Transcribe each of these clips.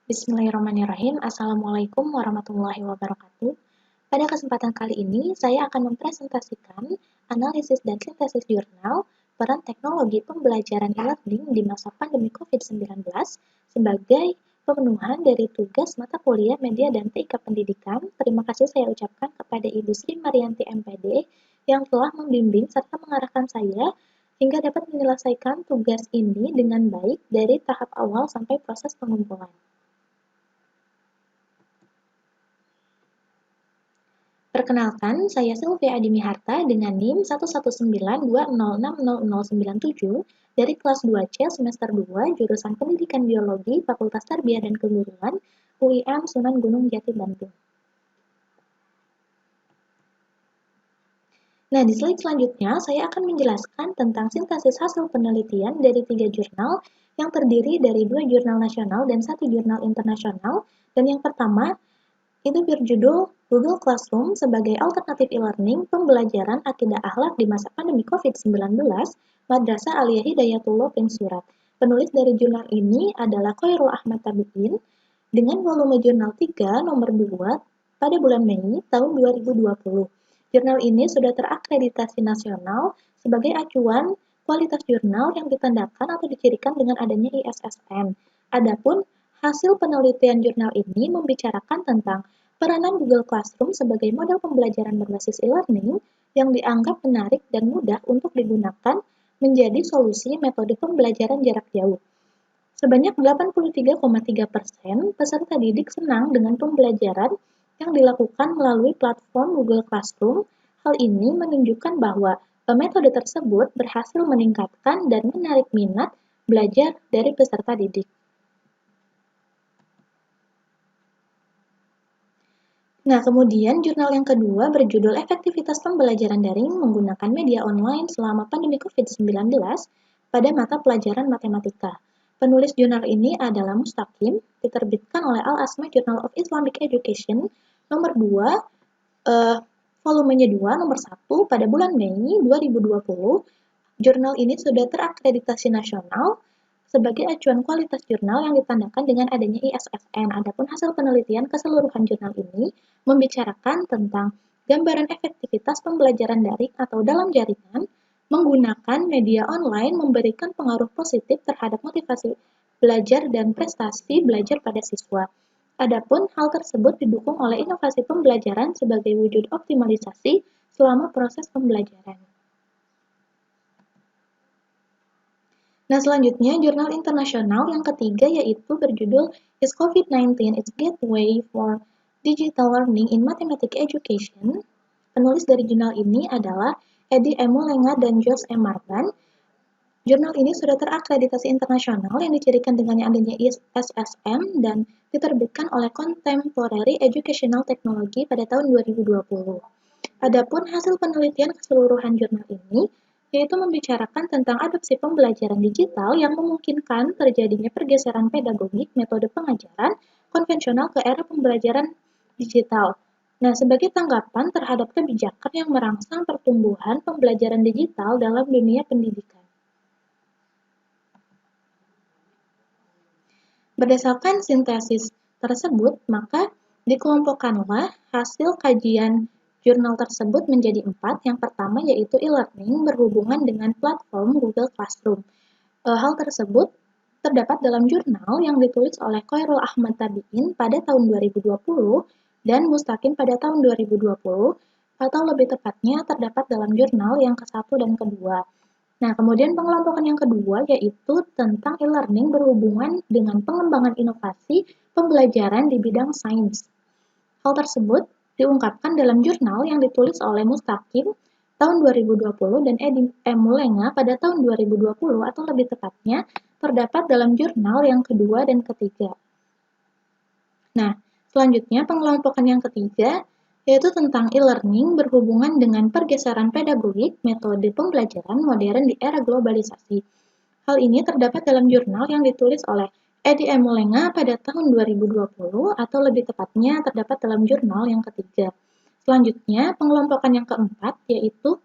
Bismillahirrahmanirrahim. Assalamualaikum warahmatullahi wabarakatuh. Pada kesempatan kali ini, saya akan mempresentasikan analisis dan sintesis jurnal peran teknologi pembelajaran e-learning di masa pandemi COVID-19 sebagai pemenuhan dari tugas mata kuliah media dan TIK pendidikan. Terima kasih saya ucapkan kepada Ibu Sri Marianti MPD yang telah membimbing serta mengarahkan saya hingga dapat menyelesaikan tugas ini dengan baik dari tahap awal sampai proses pengumpulan. Perkenalkan, saya Sylvia Adimiharta dengan NIM 11920606097 dari kelas 2C semester 2 jurusan Pendidikan Biologi Fakultas Tarbiyah dan Keguruan UIM Sunan Gunung Jati Bandung. Nah, di slide selanjutnya saya akan menjelaskan tentang sintesis hasil penelitian dari 3 jurnal yang terdiri dari 2 jurnal nasional dan 1 jurnal internasional. Dan yang pertama, itu berjudul Google Classroom sebagai alternatif e-learning pembelajaran akidah akhlak di masa pandemi COVID-19, Madrasah Aliyah Hidayatullah Pring Surat. Penulis dari jurnal ini adalah Khairul Ahmad Tabiin dengan volume jurnal 3 nomor 2 pada bulan Mei tahun 2020. Jurnal ini sudah terakreditasi nasional sebagai acuan kualitas jurnal yang ditandakan atau dicirikan dengan adanya ISSN. Adapun hasil penelitian jurnal ini membicarakan tentang peranan Google Classroom sebagai model pembelajaran berbasis e-learning yang dianggap menarik dan mudah untuk digunakan menjadi solusi metode pembelajaran jarak jauh. Sebanyak 83,3% peserta didik senang dengan pembelajaran yang dilakukan melalui platform Google Classroom. Hal ini menunjukkan bahwa metode tersebut berhasil meningkatkan dan menarik minat belajar dari peserta didik. Nah, kemudian jurnal yang kedua berjudul Efektivitas Pembelajaran Daring Menggunakan Media Online Selama Pandemi COVID-19 pada Mata Pelajaran Matematika. Penulis jurnal ini adalah Mustaqim, diterbitkan oleh Al-Asma Journal of Islamic Education nomor 2, volumenya 2, nomor 1 pada bulan Mei 2020. Jurnal ini sudah terakreditasi nasional sebagai acuan kualitas jurnal yang ditandakan dengan adanya ISSN. Adapun hasil penelitian keseluruhan jurnal ini membicarakan tentang gambaran efektivitas pembelajaran daring atau dalam jaringan menggunakan media online memberikan pengaruh positif terhadap motivasi belajar dan prestasi belajar pada siswa. Adapun hal tersebut didukung oleh inovasi pembelajaran sebagai wujud optimalisasi selama proses pembelajaran. Nah, selanjutnya jurnal internasional yang ketiga yaitu berjudul Is COVID-19 its Gateway for Digital Learning in Mathematics Education? Penulis dari jurnal ini adalah Edi Emulenga dan Josh M. Marban. Jurnal ini sudah terakreditasi internasional yang dicirikan dengan adanya ISSN dan diterbitkan oleh Contemporary Educational Technology pada tahun 2020. Adapun hasil penelitian keseluruhan jurnal ini yaitu membicarakan tentang adopsi pembelajaran digital yang memungkinkan terjadinya pergeseran pedagogik metode pengajaran konvensional ke era pembelajaran digital. Nah, sebagai tanggapan terhadap kebijakan yang merangsang pertumbuhan pembelajaran digital dalam dunia pendidikan. Berdasarkan sintesis tersebut, maka dikelompokkanlah hasil kajian jurnal tersebut menjadi 4. Yang pertama yaitu e-learning berhubungan dengan platform Google Classroom. Hal tersebut terdapat dalam jurnal yang ditulis oleh Khairul Ahmad Tabiin pada tahun 2020 dan Mustaqim pada tahun 2020, atau lebih tepatnya terdapat dalam jurnal yang ke-1 dan kedua. Nah, kemudian pengelompokan yang kedua yaitu tentang e-learning berhubungan dengan pengembangan inovasi pembelajaran di bidang sains. Hal tersebut diungkapkan dalam jurnal yang ditulis oleh Mustaqim tahun 2020 dan Edi Emulenga pada tahun 2020, atau lebih tepatnya terdapat dalam jurnal yang kedua dan ketiga. Nah, selanjutnya pengelompokan yang ketiga yaitu tentang e-learning berhubungan dengan pergeseran pedagogik metode pembelajaran modern di era globalisasi. Hal ini terdapat dalam jurnal yang ditulis oleh Edi Emulenga pada tahun 2020, atau lebih tepatnya terdapat dalam jurnal yang ketiga. Selanjutnya, pengelompokan yang keempat yaitu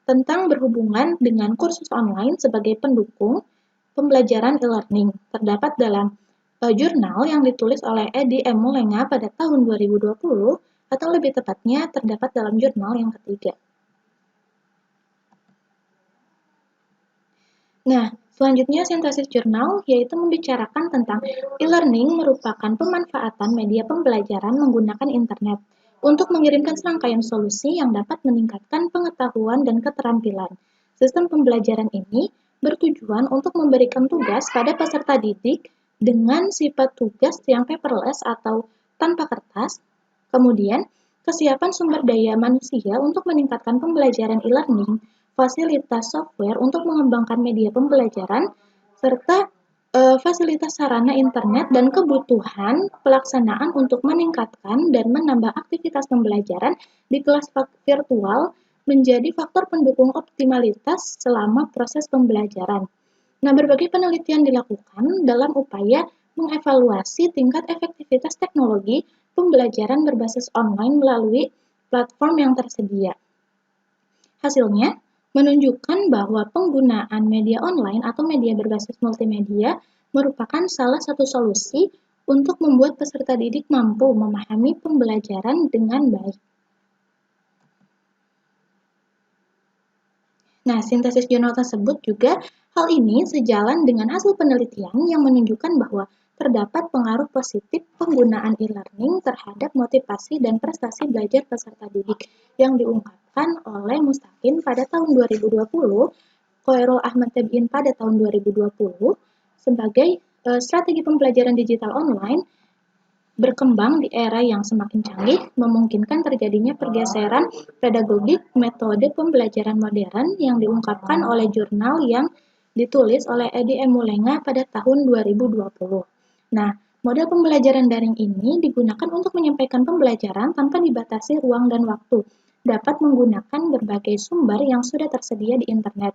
tentang berhubungan dengan kursus online sebagai pendukung pembelajaran e-learning. Terdapat dalam jurnal yang ditulis oleh Edi M. Mulenga pada tahun 2020, atau lebih tepatnya terdapat dalam jurnal yang ketiga. Nah, selanjutnya sintesis jurnal yaitu membicarakan tentang e-learning merupakan pemanfaatan media pembelajaran menggunakan internet untuk mengirimkan serangkaian solusi yang dapat meningkatkan pengetahuan dan keterampilan. Sistem pembelajaran ini bertujuan untuk memberikan tugas pada peserta didik dengan sifat tugas yang paperless atau tanpa kertas. Kemudian, kesiapan sumber daya manusia untuk meningkatkan pembelajaran e-learning, fasilitas software untuk mengembangkan media pembelajaran, serta fasilitas sarana internet dan kebutuhan pelaksanaan untuk meningkatkan dan menambah aktivitas pembelajaran di kelas virtual menjadi faktor pendukung optimalitas selama proses pembelajaran. Nah, berbagai penelitian dilakukan dalam upaya mengevaluasi tingkat efektivitas teknologi pembelajaran berbasis online melalui platform yang tersedia. Hasilnya menunjukkan bahwa penggunaan media online atau media berbasis multimedia merupakan salah satu solusi untuk membuat peserta didik mampu memahami pembelajaran dengan baik. Nah, sintesis jurnal tersebut juga hal ini sejalan dengan hasil penelitian yang menunjukkan bahwa terdapat pengaruh positif penggunaan e-learning terhadap motivasi dan prestasi belajar peserta didik yang diungkapkan oleh Mustaqim pada tahun 2020, Khairul Ahmad Tabiin pada tahun 2020 sebagai strategi pembelajaran digital online berkembang di era yang semakin canggih memungkinkan terjadinya pergeseran pedagogik metode pembelajaran modern yang diungkapkan oleh jurnal yang ditulis oleh Edi M. Mulenga pada tahun 2020. Nah, model pembelajaran daring ini digunakan untuk menyampaikan pembelajaran tanpa dibatasi ruang dan waktu, dapat menggunakan berbagai sumber yang sudah tersedia di internet,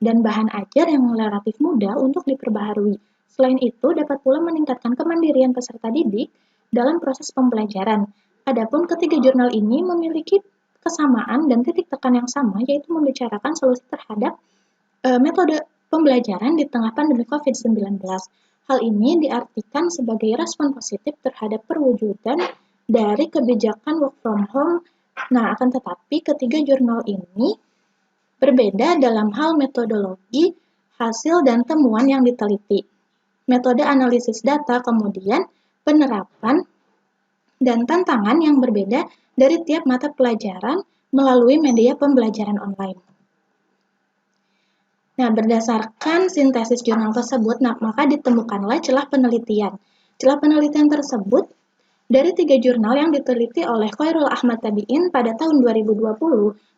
dan bahan ajar yang relatif mudah untuk diperbaharui. Selain itu, dapat pula meningkatkan kemandirian peserta didik dalam proses pembelajaran. Adapun ketiga jurnal ini memiliki kesamaan dan titik tekan yang sama, yaitu membicarakan solusi terhadap metode pembelajaran di tengah pandemi COVID-19. Hal ini diartikan sebagai respon positif terhadap perwujudan dari kebijakan work from home. Nah, akan tetapi ketiga jurnal ini berbeda dalam hal metodologi, hasil, dan temuan yang diteliti. Metode analisis data, kemudian penerapan dan tantangan yang berbeda dari tiap mata pelajaran melalui media pembelajaran online. Nah, berdasarkan sintesis jurnal tersebut, maka ditemukanlah celah penelitian. Celah penelitian tersebut dari 3 jurnal yang diteliti oleh Khairul Ahmad Tabiin pada tahun 2020,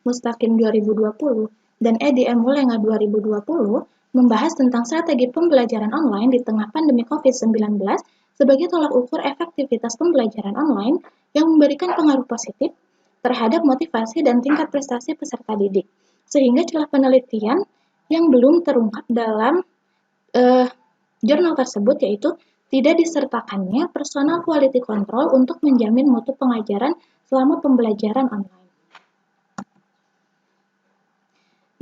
Mustaqim 2020, dan Edi M. Mulenga 2020 membahas tentang strategi pembelajaran online di tengah pandemi COVID-19 sebagai tolak ukur efektivitas pembelajaran online yang memberikan pengaruh positif terhadap motivasi dan tingkat prestasi peserta didik. Sehingga celah penelitian yang belum terungkap dalam jurnal tersebut yaitu tidak disertakannya personal quality control untuk menjamin mutu pengajaran selama pembelajaran online.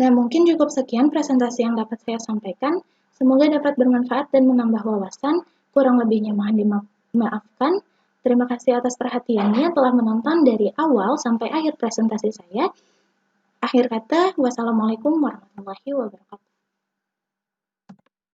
Nah, mungkin cukup sekian presentasi yang dapat saya sampaikan. Semoga dapat bermanfaat dan menambah wawasan. Kurang lebihnya mohon dimaafkan. Terima kasih atas perhatiannya telah menonton dari awal sampai akhir presentasi saya. Akhir kata, wassalamualaikum warahmatullahi wabarakatuh.